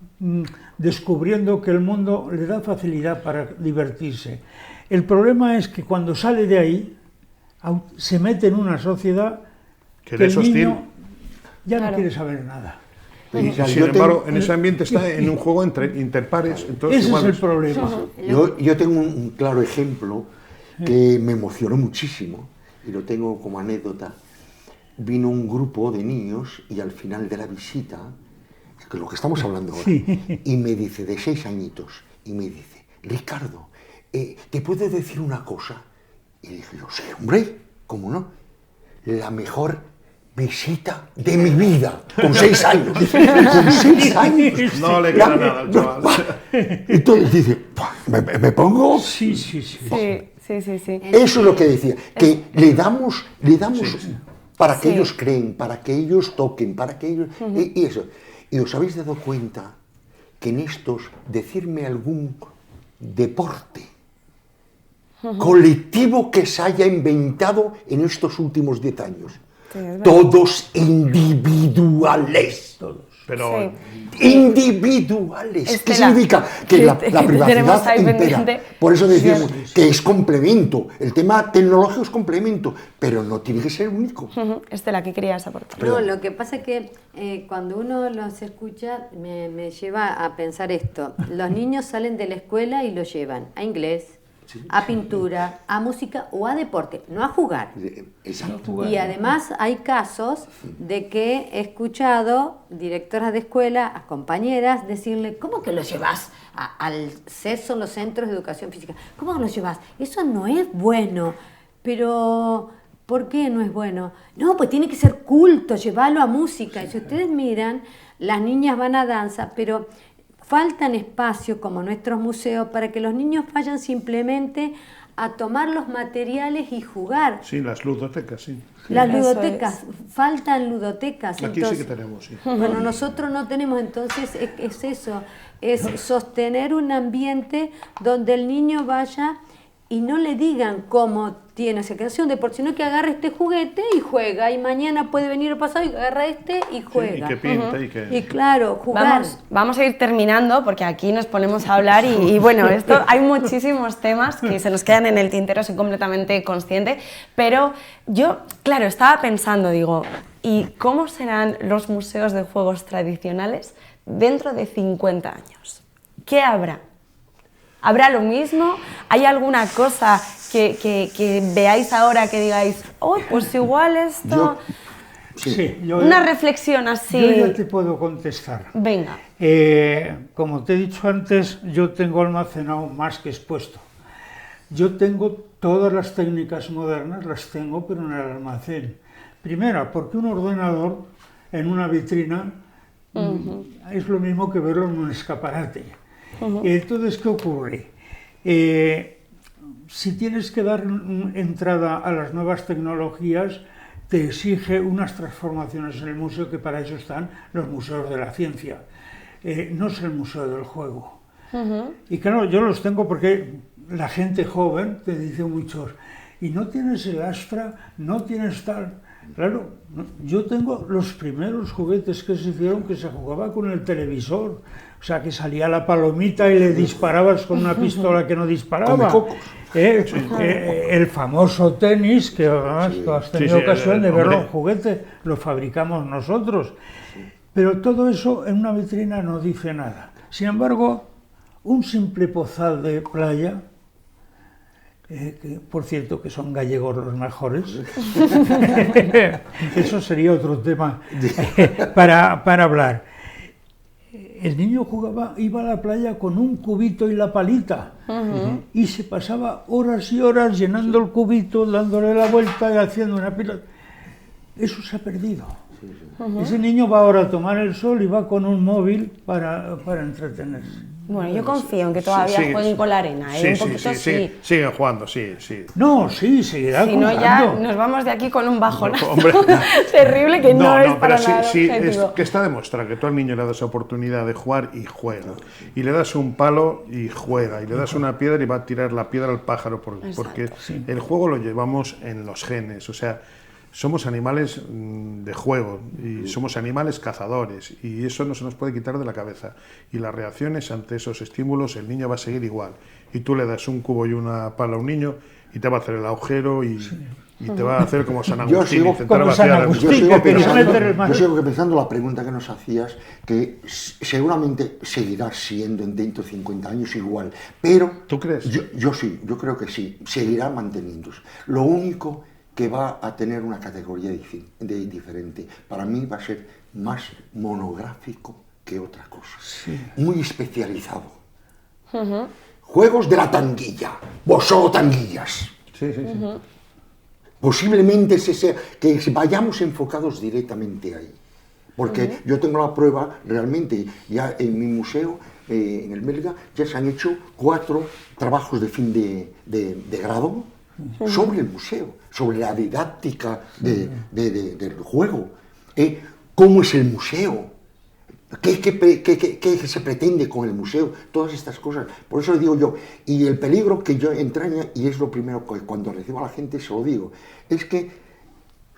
Speaker 4: descubriendo que el mundo le da facilidad para divertirse. El problema es que cuando sale de ahí, se mete en una sociedad
Speaker 5: Que
Speaker 4: que
Speaker 5: es
Speaker 4: el
Speaker 5: hostil.
Speaker 4: niño ya
Speaker 1: Claro.
Speaker 4: no quiere saber nada.
Speaker 5: Y sin embargo, en ese ambiente está en un juego interpares. Entonces,
Speaker 4: Ese es
Speaker 5: igual,
Speaker 4: el problema.
Speaker 2: Yo tengo un claro ejemplo que me emocionó muchísimo y lo tengo como anécdota. Vino un grupo de niños y al final de la visita, que es lo que estamos hablando ahora, y me dice, de 6 añitos, y me dice, Ricardo, ¿te puedo decir una cosa? Y dije yo, sí, hombre, ¿cómo no? La mejor visita de mi vida, con 6 años. Con 6 años.
Speaker 5: no le queda nada al chaval.
Speaker 2: Entonces dice, me pongo...
Speaker 4: Sí.
Speaker 1: Sí.
Speaker 2: Eso es lo que decía, que le damos para que ellos creen, para que ellos toquen, para que ellos... y eso. ¿Y os habéis dado cuenta que en estos, decirme algún deporte colectivo que se haya inventado en estos últimos 10 años?
Speaker 1: Sí, es verdad.
Speaker 2: todos individuales.
Speaker 5: Pero
Speaker 2: Individuales. ¿Qué
Speaker 1: Estela,
Speaker 2: significa? Que
Speaker 1: que
Speaker 2: la
Speaker 1: tenemos
Speaker 2: privacidad
Speaker 1: ahí
Speaker 2: impera.
Speaker 1: pendiente.
Speaker 2: Por eso decimos que es complemento. El tema tecnológico es complemento, pero no tiene que ser único.
Speaker 1: Estela, ¿qué querías aportar?
Speaker 3: No, lo que pasa es que cuando uno los escucha me lleva a pensar esto. Los niños salen de la escuela y los llevan a inglés, a pintura, a música o a deporte, no a jugar.
Speaker 2: Exacto.
Speaker 3: Y además hay casos de que he escuchado directoras de escuela, a compañeras, decirle, ¿cómo que lo llevas al CESO, los centros de educación física? ¿Cómo que lo llevas? Eso no es bueno. Pero, ¿por qué no es bueno? No, pues tiene que ser culto, llevarlo a música. Y si ustedes miran, las niñas van a danza, pero faltan espacios como nuestros museos para que los niños vayan simplemente a tomar los materiales y jugar.
Speaker 5: sí, las ludotecas, sí.
Speaker 3: Las
Speaker 1: Eso
Speaker 3: ludotecas, faltan ludotecas.
Speaker 5: Aquí sí que tenemos, sí.
Speaker 3: Bueno, nosotros no tenemos, entonces es eso, es sostener un ambiente donde el niño vaya y no le digan cómo tiene esa creación de por sino que agarre este juguete y juega, y mañana puede venir pasado y agarra este y juega.
Speaker 5: y que pinta y que...
Speaker 3: Y claro, jugar.
Speaker 1: Vamos a ir terminando porque aquí nos ponemos a hablar y bueno, hay muchísimos temas que se nos quedan en el tintero, soy completamente consciente, pero yo, claro, estaba pensando, digo, ¿y cómo serán los museos de juegos tradicionales dentro de 50 años? ¿Qué habrá? ¿Habrá lo mismo? ¿Hay alguna cosa que veáis ahora que digáis, oh, pues igual esto... Una reflexión así...
Speaker 4: Yo ya te puedo contestar.
Speaker 1: Venga.
Speaker 4: Como te he dicho antes, yo tengo almacenado más que expuesto. Yo tengo todas las técnicas modernas, las tengo, pero en el almacén. Primera, porque un ordenador en una vitrina es lo mismo que verlo en un escaparate. Entonces, ¿qué ocurre? Si tienes que dar entrada a las nuevas tecnologías, te exige unas transformaciones en el museo, que para eso están los museos de la ciencia. No es el museo del juego. Y claro, yo los tengo porque la gente joven te dice muchos, y no tienes el Astra, no tienes tal... Claro, yo tengo los primeros juguetes que se hicieron que se jugaba con el televisor. O sea, que salía la palomita y le disparabas con una pistola que no disparaba. El famoso tenis, que además tú has tenido ocasión de verlo en juguete, lo fabricamos nosotros. Pero todo eso en una vitrina no dice nada. Sin embargo, un simple pozal de playa, que, por cierto, que son gallegos los mejores, eso sería otro tema para hablar. El niño iba a la playa con un cubito y la palita y se pasaba horas y horas llenando el cubito, dándole la vuelta y haciendo una pelota. Eso se ha perdido. Ese niño va ahora a tomar el sol y va con un móvil para entretenerse.
Speaker 1: Bueno, yo confío en que todavía jueguen con la arena, ¿eh? Un poquito sí.
Speaker 5: Siguen jugando, sí.
Speaker 4: No, sí, seguirá
Speaker 1: Si
Speaker 4: jugando.
Speaker 1: no, ya nos vamos de aquí con un bajonazo terrible que no es para nada objetivo.
Speaker 5: Es que está demostrado que tú al niño le das oportunidad de jugar y juega. Y le das un palo y juega. Y le das una piedra y va a tirar la piedra al pájaro. Porque el juego lo llevamos en los genes. O sea, somos animales de juego y somos animales cazadores y eso no se nos puede quitar de la cabeza. Y las reacciones ante esos estímulos, el niño va a seguir igual. Y tú le das un cubo y una pala a un niño y te va a hacer el agujero y te va a hacer como San Agustín.
Speaker 2: Yo sigo pensando la pregunta que nos hacías, que seguramente seguirá siendo dentro de 50 años igual. Pero
Speaker 5: ¿tú crees?
Speaker 2: Yo creo que sí, seguirá manteniéndose. Lo único que va a tener una categoría diferente. Para mí va a ser más monográfico que otra cosa. Muy especializado. Juegos de la tanguilla. Vos solo tanguillas. Posiblemente que vayamos enfocados directamente ahí. Porque yo tengo la prueba, realmente, ya en mi museo, en el Melga, ya se han hecho 4 trabajos de fin de grado sobre el museo, sobre la didáctica del juego, cómo es el museo, qué se pretende con el museo, todas estas cosas. Por eso digo yo, y el peligro que yo entraña, y es lo primero que cuando recibo a la gente se lo digo, es que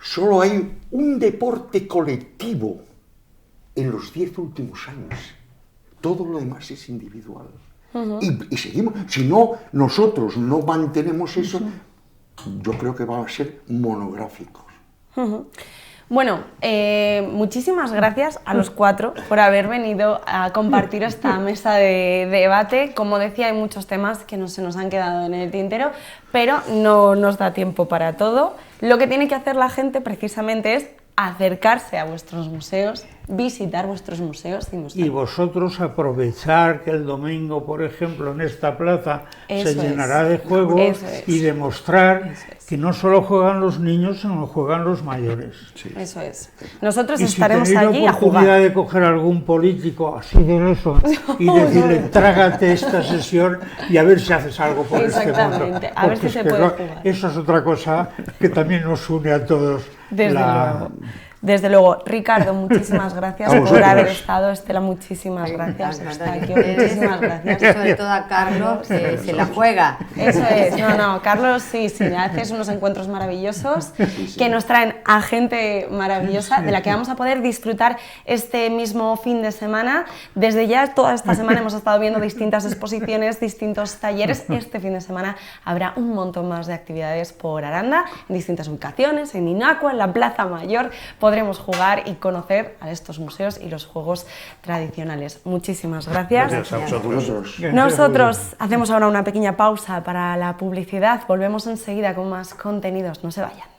Speaker 2: solo hay un deporte colectivo en los 10 últimos años. Todo lo demás es individual. Y seguimos, si no, nosotros no mantenemos eso, yo creo que van a ser monográficos.
Speaker 1: Bueno, muchísimas gracias a los 4 por haber venido a compartir esta mesa de debate. Como decía, hay muchos temas que no se nos han quedado en el tintero, pero no nos da tiempo para todo. Lo que tiene que hacer la gente precisamente es acercarse a vuestros museos, visitar vuestros museos y mostrar.
Speaker 4: Y vosotros aprovechar que el domingo, por ejemplo, en esta plaza se llenará de juegos y demostrar que no solo juegan los niños, sino juegan los mayores.
Speaker 2: Sí.
Speaker 1: Eso es. Nosotros
Speaker 4: Y
Speaker 1: estaremos
Speaker 4: si
Speaker 1: allí
Speaker 4: tenéis
Speaker 1: a
Speaker 4: la oportunidad
Speaker 1: jugar.
Speaker 4: de coger algún político así de eso y decirle, trágate esta sesión y a ver si haces algo por este mundo.
Speaker 1: Exactamente, a ver si se puede jugar.
Speaker 4: Eso es otra cosa que también nos une a todos.
Speaker 1: Desde luego. Desde luego. Ricardo, muchísimas gracias
Speaker 2: A
Speaker 1: por
Speaker 2: vosotros.
Speaker 1: haber estado. Estela, muchísimas gracias. Eustaquio, muchísimas gracias.
Speaker 3: Y sobre todo a Carlos, que se la juega.
Speaker 1: Eso es, no, Carlos, sí, haces unos encuentros maravillosos que nos traen a gente maravillosa de la que vamos a poder disfrutar este mismo fin de semana. Desde ya toda esta semana hemos estado viendo distintas exposiciones, distintos talleres. Este fin de semana habrá un montón más de actividades por Aranda, en distintas ubicaciones, en Inacua, en la Plaza Mayor. Podremos jugar y conocer a estos museos y los juegos tradicionales. Muchísimas gracias.
Speaker 5: Gracias a vosotros.
Speaker 1: Nosotros hacemos ahora una pequeña pausa para la publicidad. Volvemos enseguida con más contenidos. No se vayan.